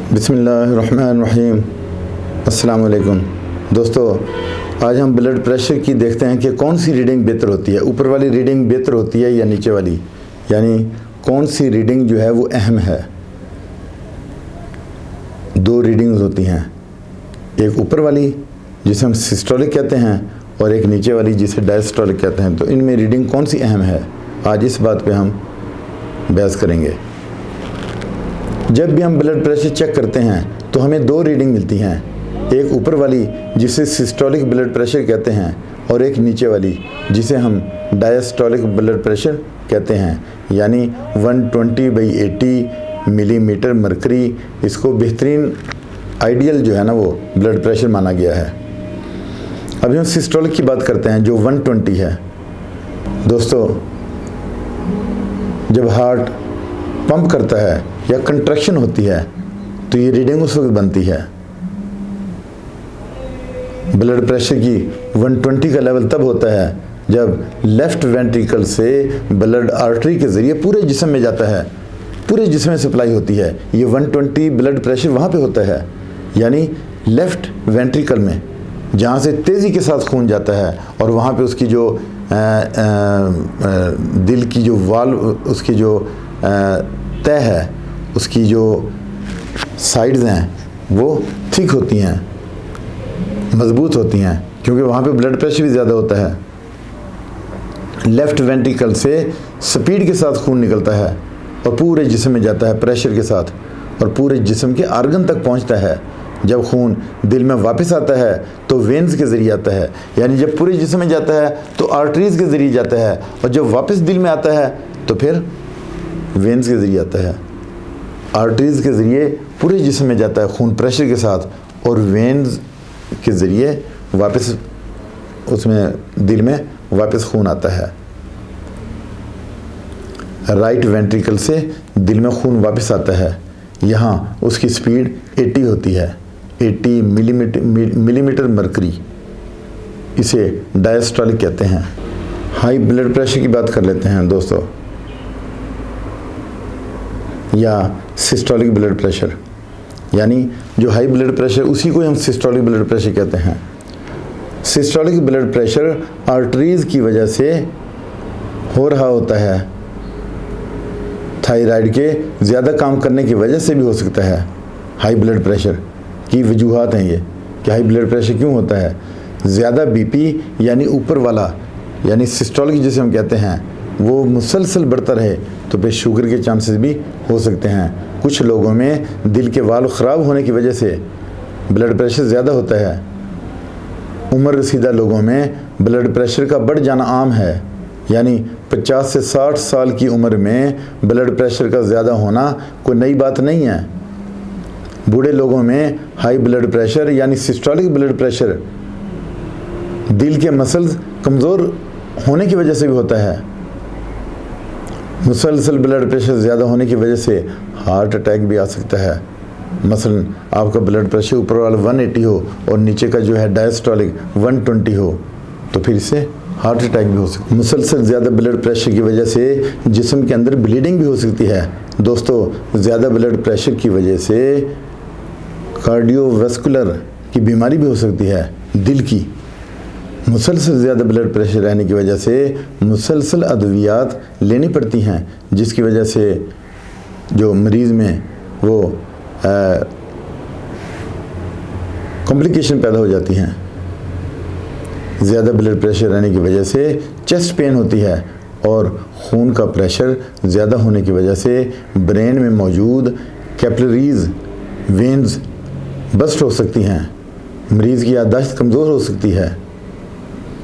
बिस्मिल्लाहिर्रहमानिर्रहीम। अस्सलाम वालेकुम दोस्तों, आज हम ब्लड प्रेशर की देखते हैं कि कौन सी रीडिंग बेहतर होती है। ऊपर वाली रीडिंग बेहतर होती है या नीचे वाली, यानी कौन सी रीडिंग जो है वो अहम है। दो रीडिंग्स होती हैं, एक ऊपर वाली जिसे हम सिस्टोलिक कहते हैं और एक नीचे वाली जिसे डायस्टोलिक कहते हैं। तो इनमें रीडिंग कौन सी अहम है, आज इस बात पे हम बहस करेंगे। जब भी हम ब्लड प्रेशर चेक करते हैं तो हमें दो रीडिंग मिलती हैं, एक ऊपर वाली जिसे सिस्टोलिक ब्लड प्रेशर कहते हैं और एक नीचे वाली जिसे हम डायस्टोलिक ब्लड प्रेशर कहते हैं, यानी 120/80 मिलीमीटर मरकरी। इसको बेहतरीन आइडियल जो है ना वो ब्लड प्रेशर माना गया है। अभी हम सिस्टोलिक की बात करते हैं जो 120 है। दोस्तों, जब हार्ट पंप करता है या कंट्रैक्शन होती है तो ये रीडिंग उस वक्त बनती है। ब्लड प्रेशर की 120 का लेवल तब होता है जब लेफ्ट वेंट्रिकल से ब्लड आर्टरी के ज़रिए पूरे जिस्म में जाता है, पूरे जिस्म में सप्लाई होती है। ये 120 ब्लड प्रेशर वहाँ पे होता है, यानी लेफ्ट वेंट्रिकल में, जहाँ से तेज़ी के साथ खून जाता है और वहाँ पे उसकी जो दिल की जो वाल्व, उसकी जो तय है, उसकी जो साइड्स हैं वो थिक होती हैं, मजबूत होती हैं, क्योंकि वहाँ पे ब्लड प्रेशर भी ज़्यादा होता है। लेफ़्ट वेंट्रिकल से स्पीड के साथ खून निकलता है और पूरे जिस्म में जाता है प्रेशर के साथ और पूरे जिस्म के आर्गन तक पहुँचता है। जब खून दिल में वापस आता है तो वेन्स के ज़रिए आता है, यानी जब पूरे जिस्म में जाता है तो आर्टरीज़ के ज़रिए जाता है, और जब वापस दिल में आता है तो फिर वेन्स के ज़रिए आता है। आर्टरीज़ के ज़रिए पूरे जिस्म में जाता है खून प्रेशर के साथ, और वेन्स के ज़रिए वापस उसमें दिल में वापस खून आता है। राइट वेंट्रिकल से दिल में खून वापस आता है, यहाँ उसकी स्पीड 80 होती है, 80 मिलीमीटर मरकरी। इसे डायस्टोलिक कहते हैं। हाई ब्लड प्रेशर की बात कर लेते हैं दोस्तों, या सिस्टोलिक ब्लड प्रेशर, यानी जो हाई ब्लड प्रेशर उसी को हम सिस्टोलिक ब्लड प्रेशर कहते हैं। सिस्टोलिक ब्लड प्रेशर आर्टरीज़ की वजह से हो रहा होता है, थायराइड के ज़्यादा काम करने की वजह से भी हो सकता है। हाई ब्लड प्रेशर की वजूहात हैं ये कि हाई ब्लड प्रेशर क्यों होता है। ज़्यादा बीपी यानी ऊपर वाला, यानी सिस्टोलिक जिसे हम कहते हैं, वो मुसलसल बढ़ता रहे तो फिर शुगर के चांसेस भी हो सकते हैं। कुछ लोगों में दिल के वाल्व ख़राब होने की वजह से ब्लड प्रेशर ज़्यादा होता है। उम्र रसीदा लोगों में ब्लड प्रेशर का बढ़ जाना आम है, यानी 50 से 60 साल की उम्र में ब्लड प्रेशर का ज़्यादा होना कोई नई बात नहीं है। बूढ़े लोगों में हाई ब्लड प्रेशर यानी सिस्टोलिक ब्लड प्रेशर दिल के मसल्स कमज़ोर होने की वजह से भी होता है। मुसलसल ब्लड प्रेशर ज़्यादा होने की वजह से हार्ट अटैक भी आ सकता है। मसलन आपका ब्लड प्रेशर ऊपर वाला 180 हो और नीचे का जो है डायस्टोलिक 120 हो, तो फिर इससे हार्ट अटैक भी हो सकता है। मुसलसल ज़्यादा ब्लड प्रेशर की वजह से जिस्म के अंदर ब्लीडिंग भी हो सकती है। दोस्तों, ज़्यादा ब्लड प्रेशर की वजह से कार्डियोवैस्कुलर की बीमारी भी हो सकती है, दिल की। मुसलसल ज़्यादा ब्लड प्रेशर रहने की वजह से मुसलसल अद्वियात लेनी पड़ती हैं, जिसकी वजह से जो मरीज़ में वो कॉम्प्लिकेशन पैदा हो जाती हैं। ज़्यादा ब्लड प्रेशर रहने की वजह से चेस्ट पेन होती है, और खून का प्रेशर ज़्यादा होने की वजह से ब्रेन में मौजूद कैपिलरीज वेन्स बस्ट हो सकती हैं, मरीज़ की याददाश्त कमज़ोर हो सकती है।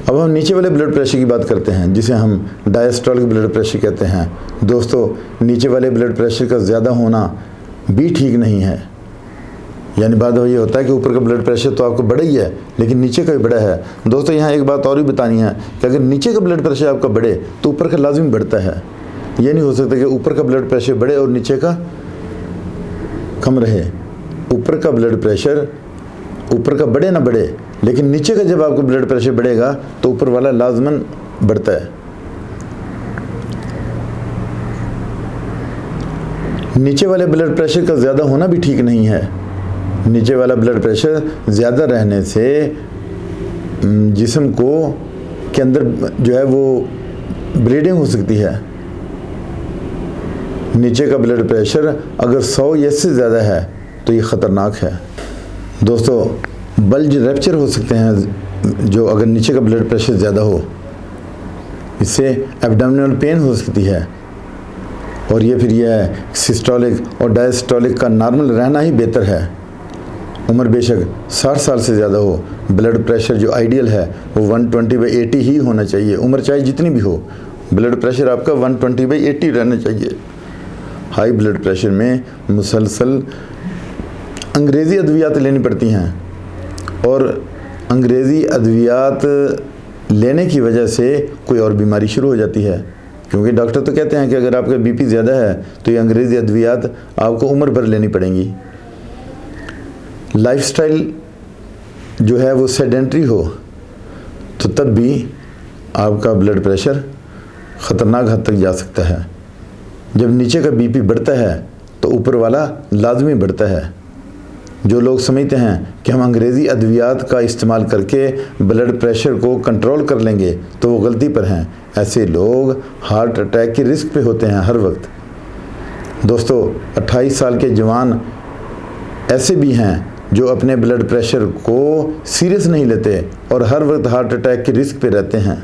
अब हम नीचे वाले ब्लड प्रेशर की बात करते हैं, जिसे हम डायस्टोलिक ब्लड प्रेशर कहते हैं। दोस्तों, नीचे वाले ब्लड प्रेशर का ज़्यादा होना भी ठीक नहीं है, यानी बात ये होता है कि ऊपर का ब्लड प्रेशर तो आपका बड़ा ही है लेकिन नीचे का भी बड़ा है। दोस्तों, यहाँ एक बात और भी बतानी है कि अगर नीचे का ब्लड प्रेशर आपका बढ़े तो ऊपर का लाजिम बढ़ता है। ये नहीं हो सकता कि ऊपर का ब्लड प्रेशर बढ़े और नीचे का कम रहे। ऊपर का ब्लड प्रेशर ऊपर का बढ़े ना बढ़े, लेकिन नीचे का जब आपका ब्लड प्रेशर बढ़ेगा तो ऊपर वाला लाजमन बढ़ता है। नीचे वाले ब्लड प्रेशर का ज़्यादा होना भी ठीक नहीं है। नीचे वाला ब्लड प्रेशर ज़्यादा रहने से जिस्म को के अंदर जो है वो ब्लीडिंग हो सकती है। नीचे का ब्लड प्रेशर अगर 100 या इससे ज़्यादा है तो ये ख़तरनाक है। दोस्तों, बल्ज रैप्चर हो सकते हैं जो अगर नीचे का ब्लड प्रेशर ज़्यादा हो, इससे एब्डोमिनल पेन हो सकती है। और ये फिर यह सिस्टोलिक और डायस्टोलिक का नॉर्मल रहना ही बेहतर है। उम्र बेशक 60 साल से ज़्यादा हो, ब्लड प्रेशर जो आइडियल है वो 120/80 ही होना चाहिए। उम्र चाहे जितनी भी हो, ब्लड प्रेशर आपका 120/80 रहना चाहिए। हाई ब्लड प्रेशर में मुसलसल अंग्रेज़ी अद्वियात लेनी पड़ती हैं और अंग्रेज़ी अद्वियात लेने की वजह से कोई और बीमारी शुरू हो जाती है, क्योंकि डॉक्टर तो कहते हैं कि अगर आपका बीपी ज़्यादा है तो ये अंग्रेज़ी अद्वियात आपको उम्र भर लेनी पड़ेंगी। लाइफस्टाइल जो है वो सेडेंट्री हो तो तब भी आपका ब्लड प्रेशर ख़तरनाक हद तक जा सकता है। जब नीचे का बीपी बढ़ता है तो ऊपर वाला लाजमी बढ़ता है। जो लोग समझते हैं कि हम अंग्रेज़ी अद्वियात का इस्तेमाल करके ब्लड प्रेशर को कंट्रोल कर लेंगे तो वो गलती पर हैं। ऐसे लोग हार्ट अटैक के रिस्क पे होते हैं हर वक्त। दोस्तों, 28 साल के जवान ऐसे भी हैं जो अपने ब्लड प्रेशर को सीरियस नहीं लेते और हर वक्त हार्ट अटैक के रिस्क पे रहते हैं।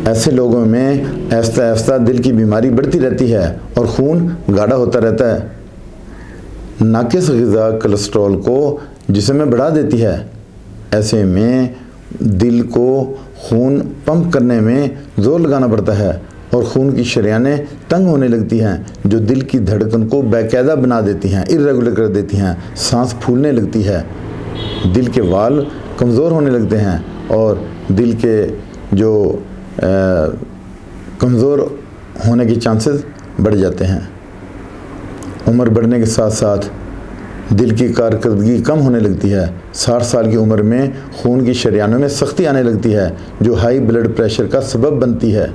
ऐसे लोगों में आहिस्ता आहिस्ता दिल की बीमारी बढ़ती रहती है और खून गाढ़ा होता रहता है। नाक़िस ग़िज़ा कोलेस्ट्रॉल को जिस्म में बढ़ा देती है। ऐसे में दिल को खून पंप करने में ज़ोर लगाना पड़ता है और खून की शरियानें तंग होने लगती हैं, जो दिल की धड़कन को बेकायदा बना देती हैं, इर्रेगुलर कर देती हैं। सांस फूलने लगती है, दिल के वाल कमज़ोर होने लगते हैं और दिल के जो कमज़ोर होने के चांसेस बढ़ जाते हैं। उम्र बढ़ने के साथ साथ दिल की कारकर्दगी कम होने लगती है। 60 साल की उम्र में खून की शरियानों में सख्ती आने लगती है, जो हाई ब्लड प्रेशर का सबब बनती है।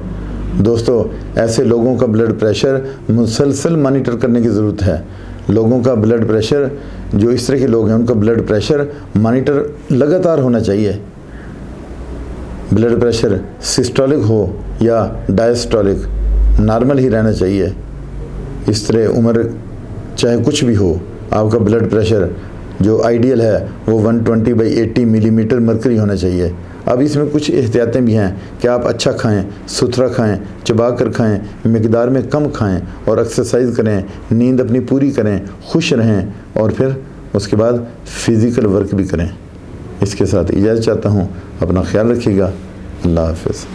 दोस्तों, ऐसे लोगों का ब्लड प्रेशर मुसलसल मॉनिटर करने की ज़रूरत है। लोगों का ब्लड प्रेशर, जो इस तरह के लोग हैं, उनका ब्लड प्रेशर मॉनिटर लगातार होना चाहिए। ब्लड प्रेशर सिस्टोलिक हो या डायस्टोलिक, नॉर्मल ही रहना चाहिए। इस तरह उम्र चाहे कुछ भी हो, आपका ब्लड प्रेशर जो आइडियल है वो 120/80 मिलीमीटर मरकरी होना चाहिए। अब इसमें कुछ एहतियातें भी हैं कि आप अच्छा खाएं, सुथरा खाएं, चबा कर खाएं, मिकदार में कम खाएं और एक्सरसाइज करें, नींद अपनी पूरी करें, खुश रहें और फिर उसके बाद फिज़िकल वर्क भी करें। इसके साथ इजाज़त चाहता हूँ। अपना ख्याल रखिएगा। अल्लाह हाफ़िज़।